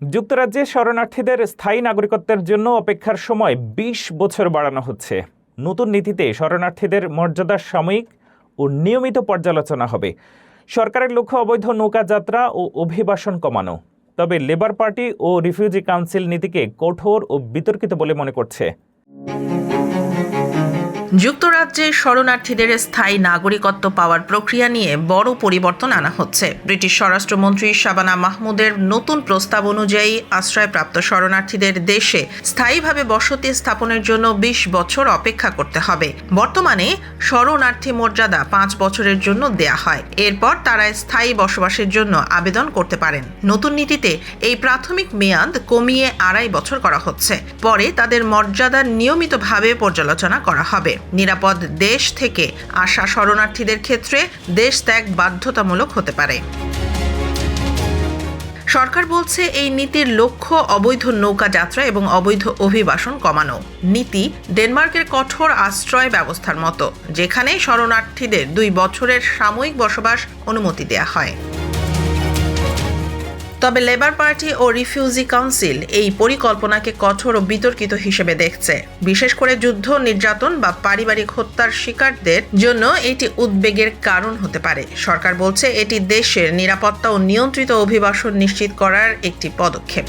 যুক্তরাজ্যে শরণার্থীদের স্থায়ী নাগরিকত্বের জন্য অপেক্ষার সময় ২০ বছর বাড়ানো হচ্ছে। নতুন নীতিতে শরণার্থীদের মর্যাদা সাময়িক ও নিয়মিত পর্যালোচনা হবে। সরকারের লক্ষ্য অবৈধ নৌকা যাত্রা ও অভিবাসন কমানো। তবে লেবার পার্টি ও রিফিউজি কাউন্সিল নীতিকে কঠোর ও বিতর্কিত বলে মনে করছে। যুক্তরাজ্যে শরণার্থীদের স্থায়ী নাগরিকত্ব পাওয়ার প্রক্রিয়া নিয়ে বড় পরিবর্তন আনা হচ্ছে। ব্রিটিশ স্বরাষ্ট্রমন্ত্রী শাবানা মাহমুদের নতুন প্রস্তাব অনুযায়ী আশ্রয়প্রাপ্ত শরণার্থীদের দেশে স্থায়ীভাবে বসতি স্থাপনের জন্য ২০ বছর অপেক্ষা করতে হবে। বর্তমানে শরণার্থী মর্যাদা ৫ বছরের জন্য দেয়া হয়। এরপর তারা স্থায়ী বসবাসের জন্য আবেদন করতে পারেন। নতুন নীতিতে এই প্রাথমিক মেয়াদ কমিয়ে ২.৫ বছর করা হচ্ছে। পরে তাদের মর্যাদা নিয়মিতভাবে পর্যালোচনা করা হবে। নিরাপদ দেশ থেকে আসা শরণার্থীদের ক্ষেত্রে দেশ ত্যাগ বাধ্যতামূলক হতে পারে। সরকার বলছে এই নীতির লক্ষ্য অবৈধ নৌকা যাত্রা এবং অবৈধ অভিবাসন কমানো। নীতি ডেনমার্কের কঠোর আশ্রয় ব্যবস্থার মতো, যেখানে শরণার্থীদের ২ বছরের সাময়িক বসবাস অনুমতি দেয়া হয়। তবে লেবার পার্টি ও রিফিউজি কাউন্সিল এই পরিকল্পনাকে কঠোর ও বিতর্কিত হিসেবে দেখছে। বিশেষ করে যুদ্ধ, নির্যাতন বা পারিবারিক হত্যার শিকারদের জন্য এটি উদ্বেগের কারণ হতে পারে। সরকার বলছে এটি দেশের নিরাপত্তা ও নিয়ন্ত্রিত অভিবাসন নিশ্চিত করার একটি পদক্ষেপ।